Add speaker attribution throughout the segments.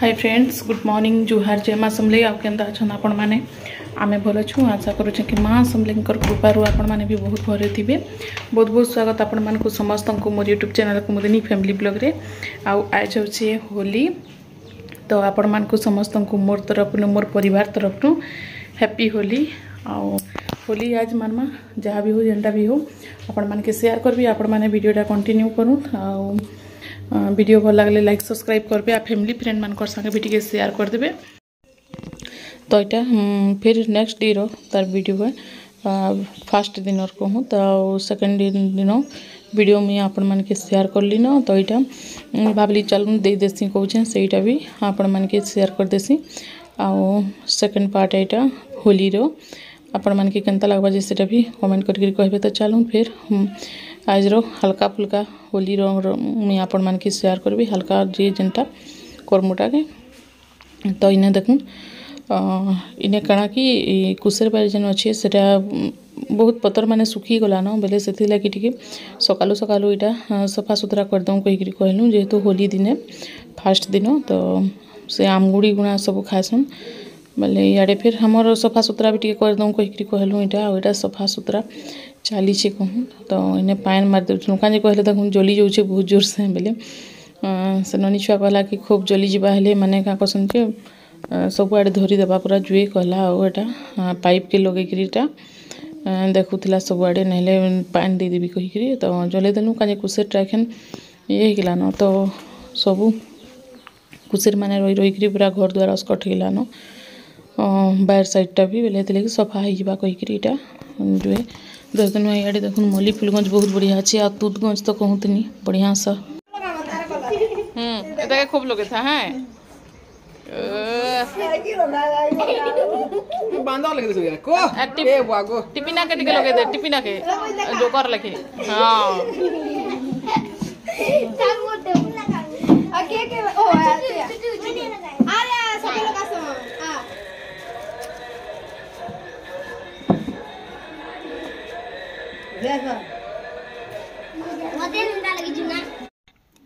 Speaker 1: Hi friends, good morning, जुहार, जय माँ समलेई। आप केंता अच्छा आपण मैंने आमे भल छूँ। आशा करुचे कि माँ समलेई कृपारू आपण मैंने भी बहुत भले थे। बहुत बहुत स्वागत आपण मानक समस्त को मोर यूट्यूब चैनल कुमुदिनी फैमिली ब्लॉग रे। आज हूँ होली, तो आपण मानक समस्त को मोर तरफ मोर परिवार तरफ हैप्पी होली। होली आज मानमा जहाँ भी हो जेनटा भी हो आपण मान के शेयर करबी। आपण माने वीडियोटा कंटिन्यू करूँ। वीडियो भल लगे लाइक सब्सक्राइब करबे। आ फैमिली फ्रेंड मान संगे भी टिके शेयर कर देबे। तो यहाँ फिर नेक्स्ट डे रो तार वीडियो है फर्स्ट दिन और कहूँ तो सेकेंड दिन वीडियो में आपण मान के शेयर कर ली न। तो यहाँ भावली चल दे देसी कहूँ सेटा भी आपण मान के शेयर कर देसी। आउ सेकेंड पार्ट यहाँ होली रो आपण मान के केनता लगवा जे सेटा भी कमेंट करके कहबे। तो चलूँ फिर आज रो हल्का फुल्का होली में आपण मान के शेयर करबी हल्का जे जेनटा कर्मटा के। तो इने देखूँ इने काଣା कि कुसेर बारी जेन अच्छे सेटा बहुत पतर माने सुखी गला न बेले से लगी टिके सकालू सकालू इटा सफा सुतरा करदूँ कहीकि कहलूँ जेहेतु होली दिने फास्ट दिन। तो से आमगुड़ी गुणा सब खाएसन बोले इे फिर हमर सफा सुतरा भी टिके करदूँ कहीकि कहलूँ इटा सफा सुतरा चली कहूँ। तो इन्हें पान मार दूँ कहीं कहले देखूँ जली जाऊे बहुत जोर से बेले से ननी छुआ कहला कि खूब जली जावा हेले माने क्या कहसन के सब आड़े धरी देवा पूरा जुए कहला। आटा पाइप के लगेकरीटा देखुला सब आड़े नहले पान देदेवी कहीकि तो जले देलु कहीं कुसेरटा एखन ये गला न। तो सबू कुसेर माने रही रही पूरा घर द्वार अस्कट गला न। बाहर साइडटा भी बेले कि सफा हो कहीकि इटा जुए 10 दिन इे देखुन मल्ली फुलगंज बहुत बढ़िया अच्छे। आ तुदगंज तो कहूँतनी बढ़िया सा खूब लगे था है टिपिना के लगे दे टिपिना के जो कर लगे। हाँ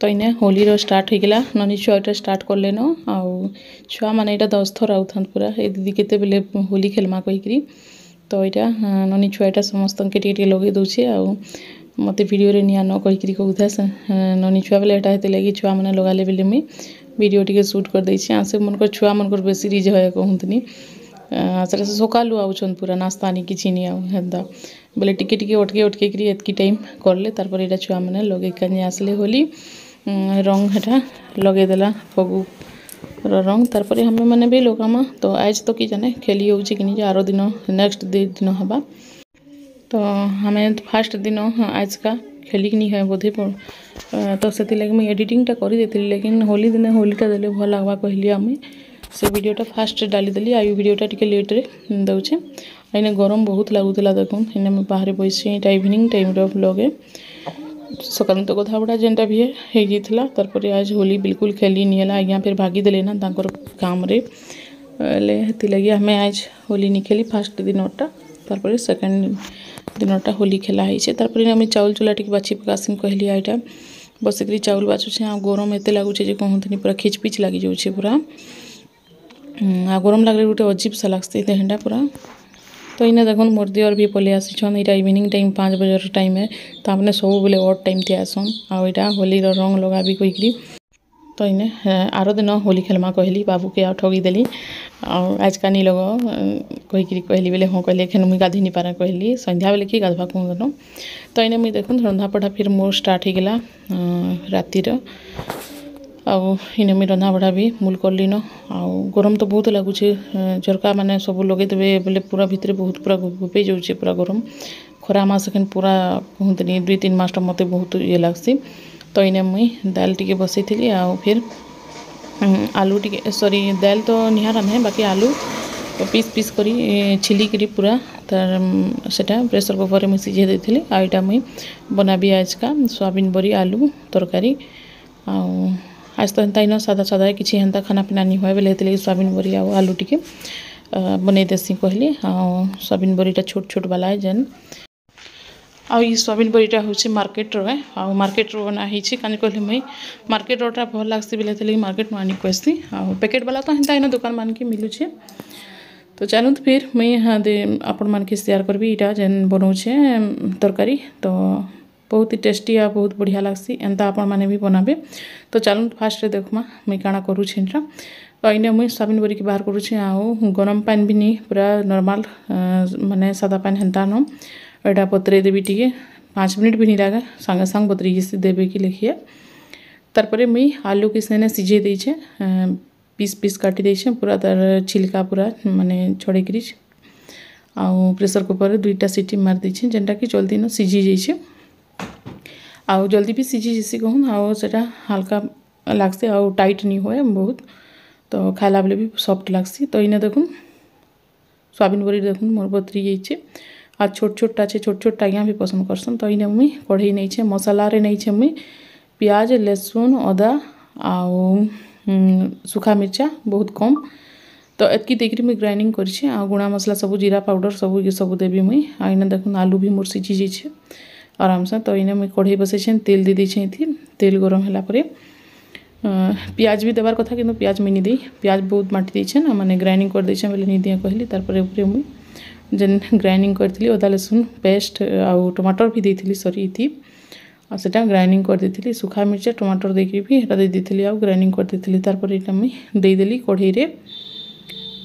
Speaker 1: तो इन्हें होली रो स्टार्ट हो गला। ननी छुआ स्टार्ट कर लेन आउ छुआ मैंने यहाँ 10 थर आउथन पूरा ए दीदी केते बेले होली खेलमा कहीकि। तो यहाँ ननी छुआ समस्त के टे लगे दूसरे आउ मत वीडियो रे निया न कहीकि कहूथा ननी छुआ बेले यहाँ हेते लगी छुआ मैंने लगाले बेले मुई वीडियो टिके शूट कर देछि। आसे मनकर छुआ मनकर बेसी रिज है कहूँतनी से सकालू आउन पूरा नास्ता नहीं किसी नहीं आउ हेन्ता बोले टिके टिके अटके अटके करी एतकी टाइम करले। तारपर यहाँ छुआ मैंने लगे कहीं आसले होली रंग हेटा लगेदेला फगु रंग। तारपर हमें मैंने भी लगामा। तो आज तो कि जाने खेली हो कि नहीं आरो दिन नेक्स्ट दिन हवा। तो हमें फास्ट दिन आज का खेली नहीं है बोधे तो से लगे मुझे एडिटिंगटा कर लेकिन होली दिन होलीटा देले भल लगवा कहली आम से वीडियोटा फास्ट डाली देली। आई वीडियोटा टिके लेट रे दउछे। इने गरम बहुत लगुला देखुन इने मैं बाहर बैसी इटा इवनिंग टाइम रो लगे सकाल तो कथा बड़ा जेनटा भी है जाइला। तारपर आज होली बिल्कुल खेली नहीं है आज्ञा फिर भागी देले ना तांकर काम रे लगे हमें आज होली नहीं खेली फास्ट दिनटा। तारपर सेकेंड दिनटा होली खेला है। तारपर आम चाउल चूल्हा टिके बाछी पकासी कहली यहाँ बसिक चाउल बाछुचे। आ गरम एत लगुचे कहूँतनी पूरा खिचपिच लगी जाऊे पूरा आ गरम लगे गोटे अजीब सा लगती देहटा पूरा। तो इन्हें देखुन मोर दियर भी पलि आसीछन। यहाँ इवनिंग टाइम 5 बजे टाइम है तो आपने सब बोले ऑड टाइम थी आसन आटा होली रंग लगा भी कहीकि। तो इन्हें आरो दिन होली खेलमा कहली बाबू के ठगी देली आज का नहीं लग कहीकि कहली बेले हाँ कहले एखन मुझे गाधी नहीं पारा कहली संध्या बेले कि गाधवा कहूँ। तो इन्हें मुझे देखुन रंधा पढ़ा फिर मोर स्टार्ट हो गला रातिर आउ इने मुझे रंधा बढ़ा भी मूल करली न। आउ गरम तो बहुत लगुचे झरका माने सब लगेदेवे बोले पूरा भितर बहुत पूरा गुपे जाऊे पूरा गरम खरा मास एखन पूरा कहूँतनी 2-3 मास मत बहुत ये लगसी। तो इने मुई दाल टिके बसई थी आउ फिर आलू टिके सॉरी दाल तो निहा रान्धे बाकी आलू पीस पीस करी छिली करी पूरा तार सेटा प्रेसर कुकर में सिझे देती। आईटा मुई बनाबी आज का सोयाबीन बड़ी आलू तरकारी। आउ आज तो हेन्ता इन सादा सादा किसी हेन्ता खाना पीना नहीं हुए बेले लगे सोयाबीन बड़ी आलू टिके बनई देसी कहली। सोयाबीन बड़ीटा छोट छोट वाला है जेन आ सोयाबीन बड़ीटा हूँ मार्केट रो आ मार्केट रो बना ही कहीं कहले मुई मार्केट रोटा भल लगसी बोले मार्केट में आनी कहसी आ पैकेट वाला तो हेन्ता इन दुकान मान के मिलूचे। तो चलूँ फिर मुई हाँ आपण मान के शेयर करबी इटा जेन बनाऊे तरकारी तो बहुत ही टेस्टी आ बहुत बढ़िया लगसी एंता आपण माने भी बनाबे। तो चलूँ फास्ट देखमा मुई काଣା करूछे इनटा तो इने मुई सोयाबीन बड़ी के बाहर करूछे आउ गरम पानी भी नहीं पूरा नॉर्मल माने सादा पानी हेन्ता न एटा बतरे देवी टिके 5 मिनट भी नहीं लगे संगे संग बतरी जैसे देवे की लिखिए। तारपरे मुई आलू के सेने सिझे देछे पीस पीस काटी देछे पूरा तार छिलका पूरा माने छोड़े करी आउ प्रेशर कुकर 2टा सीटी मार देछे जेनटा कि जल्दी न सिझी जाइछे आउ जल्दी भी सिझी जैसी कहूँ आउ सेटा हल्का लागसे आउ टाइट नहीं होए बहुत तो खाला बेले भी सॉफ्ट लागसी। तो इने देखूँ सोयाबीन बड़ी देखूँ मोर बतरी जाइछे आ छोट छोटा छे छोट छोट टाइया भी पसंद करसन। तो इने मुई कढ़ई नहीं छे मसाला रे नहीं छे मुई प्याज लहसुन अदा आउ सुखा मिर्चा बहुत कम तो एतकी देकरी मुई ग्राइंडिंग करछे आ गुणा मसला सब जीरा पाउडर सब ये सब देबी मुई आ इने देखूँ आलू भी मोर सिझी जाइछे आराम से। तो इने मुई कढ़ई बसैछे तेल दे देछे इथि तेल गरम होला परे प्याज भी देवार कथा किंतु प्याज मुई नहीं दे प्याज बहुत माटी देछे ना माने ग्राइंडिंग कर देछे बोले नहीं दिया कहली तारपरे ऊपर मुई जेन ग्राइंडिंग करथिली अदा लहसुन पेस्ट आउ टमाटर भी देथिली सॉरी इथि आ सेटा ग्राइंडिंग कर देथिली सुखा मिर्चा टमाटर देके भी एटा दे देथिली आउ ग्राइंडिंग कर देथिली तारपरे एटा मुई दे देली कढ़ई रे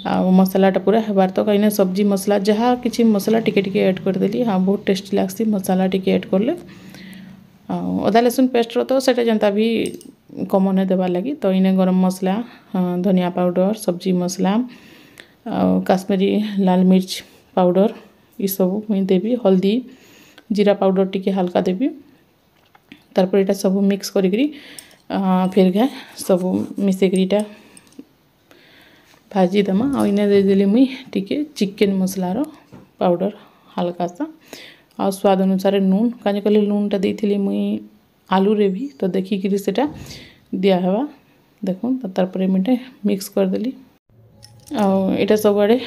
Speaker 1: आ मसालाटा पूरा हेबार तो कहीं सब्जी मसला जहाँ किसी मसला टिके टिके ऐड कर देली हाँ बहुत टेस्टी लागसी मसाला टिके ऐड करले अदा लहसुन पेस्ट रो तो सेटा जनता भी कॉमन है देवार लगी। तो इने गरम मसला धनिया पाउडर सब्जी मसला काश्मीरी लाल मिर्च पाउडर ये सब मुई देवी हल्दी जीरा पाउडर टिके हल्का देवी तारपर एटा सब मिक्स करी फिर गए सब मिसेकरीटा भाजी देमा आ इने दे देली मुई टिके चिकेन मसला रो पाउडर हल्का सा आ स्वाद अनुसार नून काजे कहले लूनटा देथिली मुई आलू रे भी तो देखिकी सेटा दिया हवा देखो तारपर मिटे मिक्स कर देली आटा सब आड़े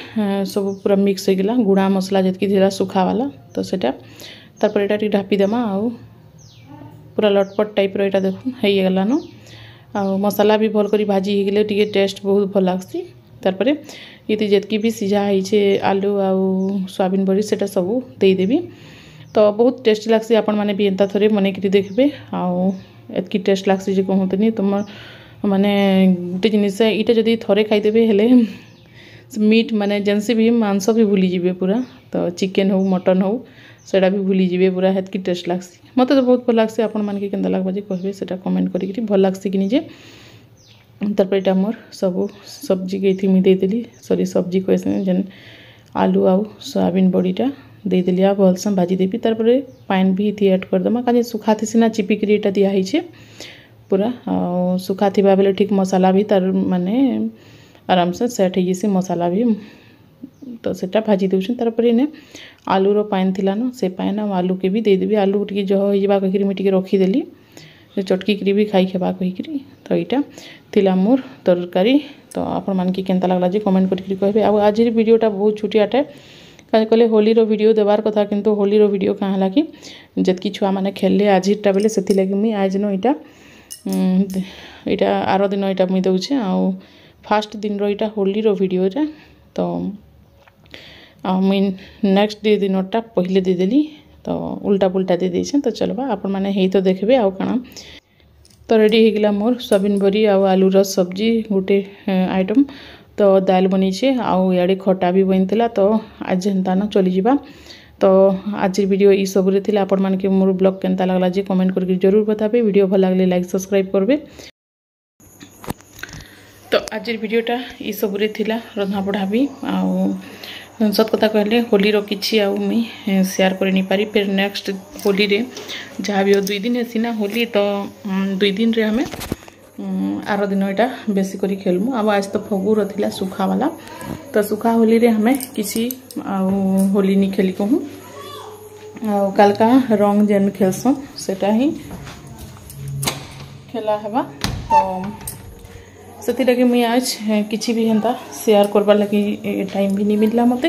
Speaker 1: सब पूरा मिक्स हो गला गुड़ा मसला जितकी थी सुखा वाला तो सेटा तारपर एटा टी ढापी देमा आउ पूरा लटपट टाइप रो एटा देखो हेई गलानो आ मसाला भी भल करी भाजी हो गले टिके टेस्ट बहुत भल लागसी। तारपर ये जितकी भी सिझा है आलू आउ सोयाबीन बड़ी सेटा सब दे देबी तो बहुत टेस्टी लागसी आपण माने भी एंता थरे बने करी देखबे आउ एतकी टेस्ट लागसी जे कहतनी तुम माने गोटे जिनिस इटा जदि थरे खाईदेबे हेले मीट माने जेनसी भी मांस भी भूली जीवे पूरा तो चिकेन हो मटन हो सेटा भी भूली जीवे पूरा हेतकी टेस्ट लागसी मते तो बहुत भल लागसी आपण मान के केंदा लागबा जे कहबे सेटा कमेंट करी भल लागसी कि निजे। तारपर एटा मोर सब सब्जी के थी मुई दे देली सॉरी सब्जी कहसे जेन आलू आउ सोयाबीन बड़ीटा दे देली आ भलसे भाजी देबी तारपर पानी भी थी ऐड कर देमा काजे सुखा थी सिना चिपिकरी एटा दिया हिचे पूरा आ सुखा थिबा बेले ठीक मसाला भी तार माने आराम से सेट हो मसाला भी तो सेटा भाजी देउछन तारपर इने आलू रो पानी थिला न से पानी आलू के भी दे देबी आलू टिके जह हो जिबा कहिरी मी टिके रखी देली चटकी करी भी खाई खेबा कहिरी तो इटा थिला मोर तरकारी। तो आपण मान के केनता लागला जे कमेंट करी कहबे आ आज वीडियोटा बहुत छुटियाटे काजे कहले होली रो वीडियो देवार कथा किंतु होली रो वीडियो कहाँ ला कि जतकी छुआ माने खेलले आजिटा बेले सेति लागि मुई आज नो इटा आरो दिन इटा मुई दउछे आ फास्ट दिन रो इटा होली रो वीडियो रे तो मुई नेक्स्ट डे दिनटा पहले दे देली तो उल्टा पुल्टा दे देछे तो चलबा आपण माने हेई तो देखबे आ काना तो रेडी हो गला मोर सोयाबीन बड़ी आ आलू रो सब्जी गोटे आइटम तो दाल बनी आउ इे खटा भी बनता तो आज हेन्ता न चली जावा। तो आज वीडियो ई सब रे थिला आपण मान के मोर ब्लॉग केनता लागला जे कमेंट करके जरूर बताबे वीडियो भल लागले लाइक सब्सक्राइब करबे। तो आज वीडियोटा ई सब रे थिला रंधा पढ़ा भी आउ सत कथा कहले होली रो किछि आउ मुई शेयर कर नहीं पारी फिर नेक्स्ट होली रे जहाँ भी 2 दिन है ना होली तो 2 दिन रे हमें आर दिन यहाँ बेसी करी खेलमु अब आज तो फगुर थिला सुखा वाला तो सुखा होली रे हमें किसी होली नहीं खेली कहूँ काल का रंग जेन खेलसन सेटा ही खेला हवा तो से लगे मुई आज किसी भी हेन्ता शेयर करवार लगी टाइम भी नहीं मिलला मते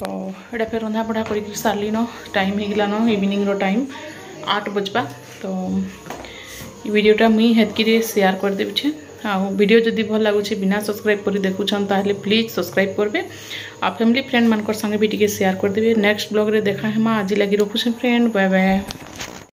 Speaker 1: तो ये फिर रंधा बढ़ा कर सारली न टाइम हो गलान इवनिंग रो टाइम 8 बजबा। तो वीडियोटा मुई हेतकी शेयर कर देछे। वीडियो जदि भल लगुच बिना सब्सक्राइब कर देखुछन ताहले प्लीज सब्सक्राइब करबे आ फैमिली फ्रेंड मानकर संगे भी टिके शेयर कर देबे। नेक्स्ट ब्लॉग रे देखा हेमा। आज लगी रखुछे फ्रेंड, बाय बाय।